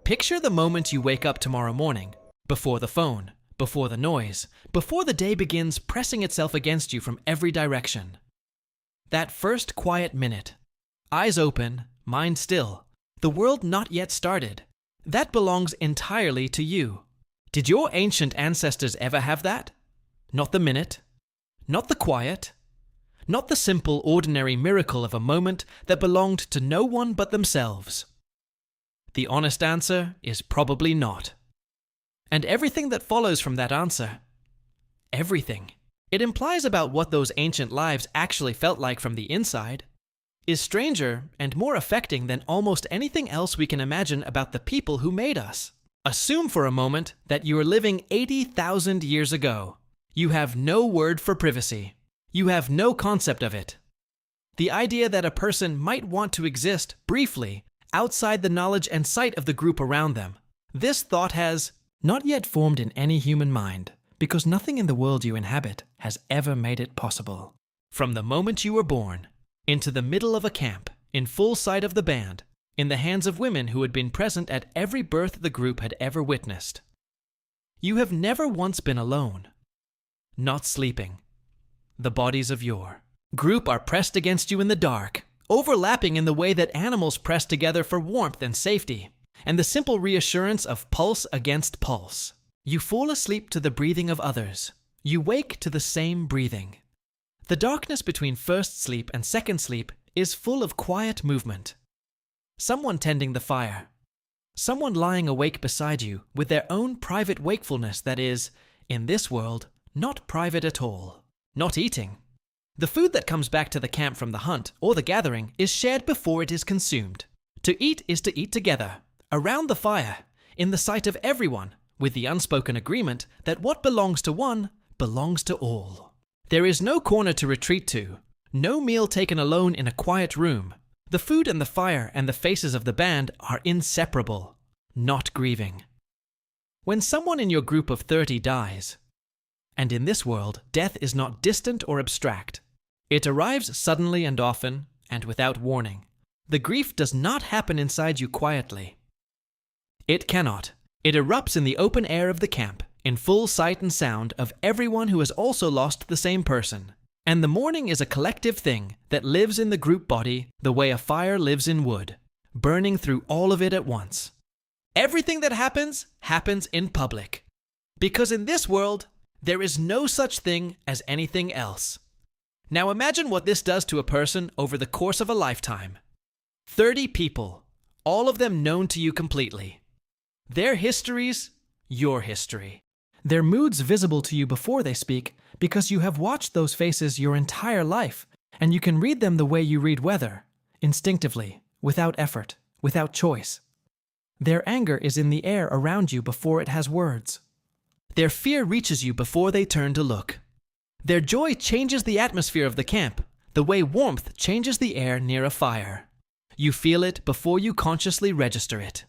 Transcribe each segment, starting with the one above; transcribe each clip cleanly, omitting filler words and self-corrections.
Picture the moment you wake up tomorrow morning, before the phone, before the noise, before the day begins pressing itself against you from every direction. That first quiet minute, eyes open, mind still, the world not yet started, that belongs entirely to you. Did your ancient ancestors ever have that? Not the minute, not the quiet, not the simple, ordinary miracle of a moment that belonged to no one but themselves. The honest answer is probably not. And everything that follows from that answer, everything it implies about what those ancient lives actually felt like from the inside, is stranger and more affecting than almost anything else we can imagine about the people who made us. Assume for a moment that you are living 80,000 years ago. You have no word for privacy. You have no concept of it. The idea that a person might want to exist briefly outside the knowledge and sight of the group around them. This thought has not yet formed in any human mind, because nothing in the world you inhabit has ever made it possible. From the moment you were born, into the middle of a camp, in full sight of the band, in the hands of women who had been present at every birth the group had ever witnessed. You have never once been alone. Not sleeping. The bodies of your group are pressed against you in the dark, overlapping in the way that animals press together for warmth and safety, and the simple reassurance of pulse against pulse. You fall asleep to the breathing of others. You wake to the same breathing. The darkness between first sleep and second sleep is full of quiet movement. Someone tending the fire. Someone lying awake beside you with their own private wakefulness that is, in this world, not private at all. Not eating. The food that comes back to the camp from the hunt or the gathering is shared before it is consumed. To eat is to eat together, around the fire, in the sight of everyone, with the unspoken agreement that what belongs to one belongs to all. There is no corner to retreat to, no meal taken alone in a quiet room. The food and the fire and the faces of the band are inseparable, not grieving. When someone in your group of 30 dies, and in this world, death is not distant or abstract. It arrives suddenly and often, and without warning. The grief does not happen inside you quietly. It cannot. It erupts in the open air of the camp, in full sight and sound of everyone who has also lost the same person. And the mourning is a collective thing that lives in the group body the way a fire lives in wood, burning through all of it at once. Everything that happens, happens in public. Because in this world, there is no such thing as anything else. Now imagine what this does to a person over the course of a lifetime. 30 people, all of them known to you completely. Their histories, your history. Their moods visible to you before they speak because you have watched those faces your entire life and you can read them the way you read weather, instinctively, without effort, without choice. Their anger is in the air around you before it has words. Their fear reaches you before they turn to look. Their joy changes the atmosphere of the camp, the way warmth changes the air near a fire. You feel it before you consciously register it.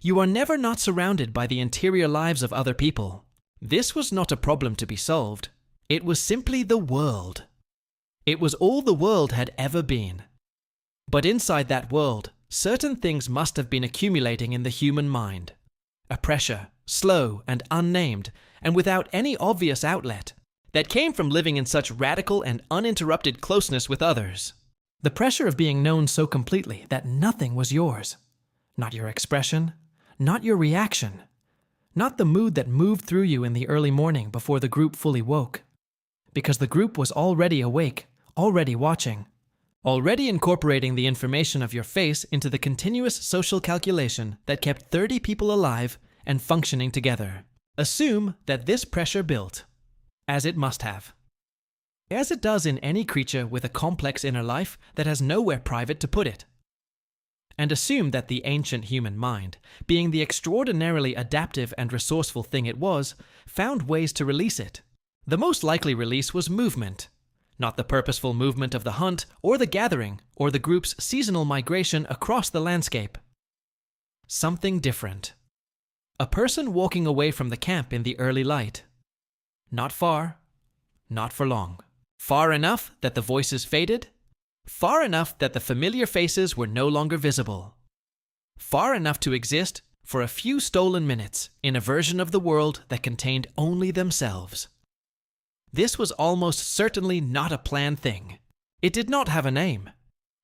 You are never not surrounded by the interior lives of other people. This was not a problem to be solved. It was simply the world. It was all the world had ever been. But inside that world, certain things must have been accumulating in the human mind. A pressure, slow and unnamed, and without any obvious outlet, that came from living in such radical and uninterrupted closeness with others. The pressure of being known so completely that nothing was yours. Not your expression, not your reaction, not the mood that moved through you in the early morning before the group fully woke. Because the group was already awake, already watching, already incorporating the information of your face into the continuous social calculation that kept 30 people alive and functioning together. Assume that this pressure built, as it must have. As it does in any creature with a complex inner life that has nowhere private to put it. And assume that the ancient human mind, being the extraordinarily adaptive and resourceful thing it was, found ways to release it. The most likely release was movement. Not the purposeful movement of the hunt or the gathering or the group's seasonal migration across the landscape. Something different. A person walking away from the camp in the early light. Not far, not for long. Far enough that the voices faded. Far enough that the familiar faces were no longer visible. Far enough to exist for a few stolen minutes in a version of the world that contained only themselves. This was almost certainly not a planned thing. It did not have a name.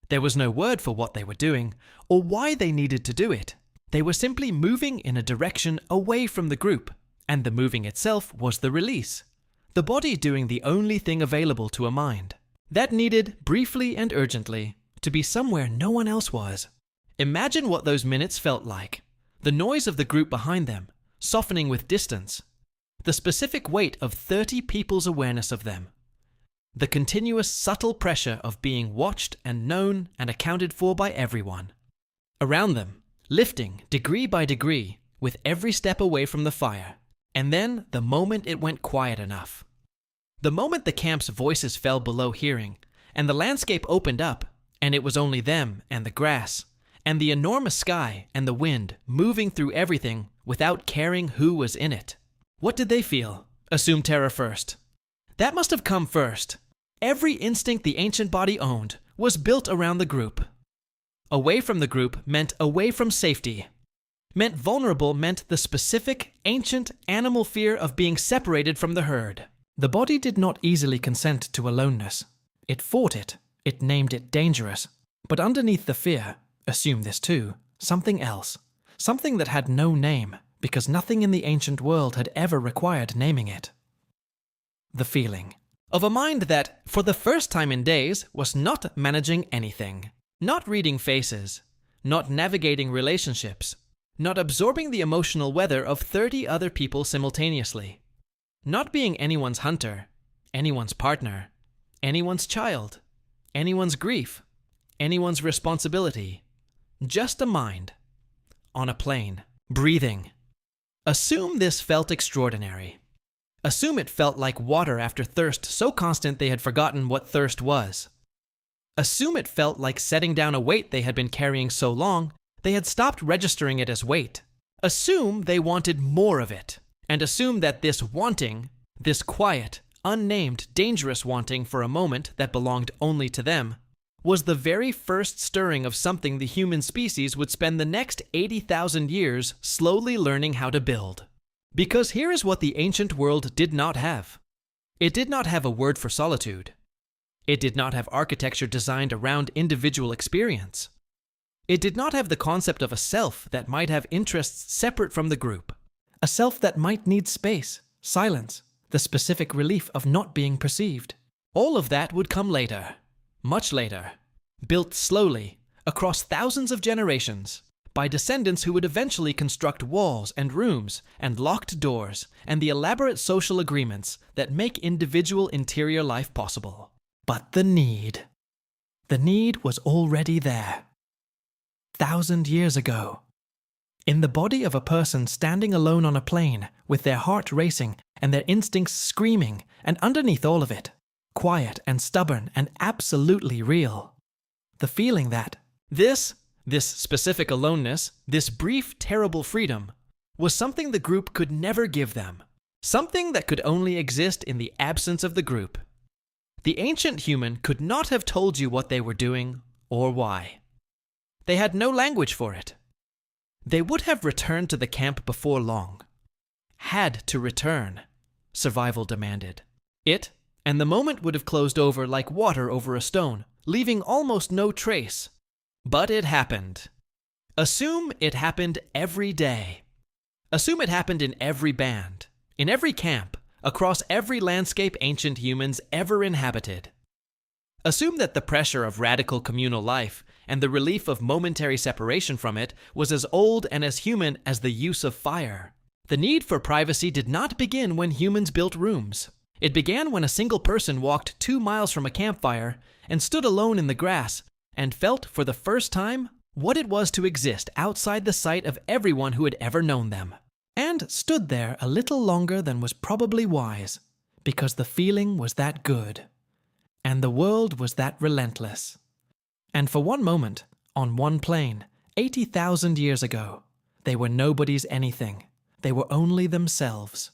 There was no word for what they were doing or why they needed to do it. They were simply moving in a direction away from the group, and the moving itself was the release. The body doing the only thing available to a mind that needed, briefly and urgently, to be somewhere no one else was. Imagine what those minutes felt like. The noise of the group behind them, softening with distance. The specific weight of 30 people's awareness of them. The continuous subtle pressure of being watched and known and accounted for by everyone. Around them, lifting degree by degree with every step away from the fire. And then the moment it went quiet enough. The moment the camp's voices fell below hearing and the landscape opened up and it was only them and the grass and the enormous sky and the wind moving through everything without caring who was in it. What did they feel? Assume terror first. That must have come first. Every instinct the ancient body owned was built around the group. Away from the group meant away from safety. Meant vulnerable meant the specific, ancient, animal fear of being separated from the herd. The body did not easily consent to aloneness. It fought it. It named it dangerous. But underneath the fear, assume this too, something else. Something that had no name, because nothing in the ancient world had ever required naming it. The feeling of a mind that, for the first time in days, was not managing anything. Not reading faces. Not navigating relationships. Not absorbing the emotional weather of 30 other people simultaneously. Not being anyone's hunter, anyone's partner, anyone's child, anyone's grief, anyone's responsibility. Just a mind. On a plane. Breathing. Assume this felt extraordinary. Assume it felt like water after thirst so constant they had forgotten what thirst was. Assume it felt like setting down a weight they had been carrying so long they had stopped registering it as weight. Assume they wanted more of it, and assume that this wanting, this quiet, unnamed, dangerous wanting for a moment that belonged only to them, was the very first stirring of something the human species would spend the next 80,000 years slowly learning how to build. Because here is what the ancient world did not have. It did not have a word for solitude. It did not have architecture designed around individual experience. It did not have the concept of a self that might have interests separate from the group. A self that might need space, silence, the specific relief of not being perceived. All of that would come later. Much later. Built slowly, across thousands of generations, by descendants who would eventually construct walls and rooms and locked doors and the elaborate social agreements that make individual interior life possible. But the need was already there. 1,000 years ago. In the body of a person standing alone on a plane, with their heart racing and their instincts screaming, and underneath all of it, quiet and stubborn and absolutely real. The feeling that this specific aloneness, this brief, terrible freedom, was something the group could never give them. Something that could only exist in the absence of the group. The ancient human could not have told you what they were doing or why. They had no language for it. They would have returned to the camp before long. Had to return, survival demanded. It and the moment would have closed over like water over a stone, leaving almost no trace. But it happened. Assume it happened every day. Assume it happened in every band, in every camp, across every landscape ancient humans ever inhabited. Assume that the pressure of radical communal life and the relief of momentary separation from it was as old and as human as the use of fire. The need for privacy did not begin when humans built rooms. It began when a single person walked 2 miles from a campfire and stood alone in the grass and felt for the first time what it was to exist outside the sight of everyone who had ever known them. And stood there a little longer than was probably wise, because the feeling was that good. And the world was that relentless. And for one moment, on one plane, 80,000 years ago, they were nobody's anything. They were only themselves.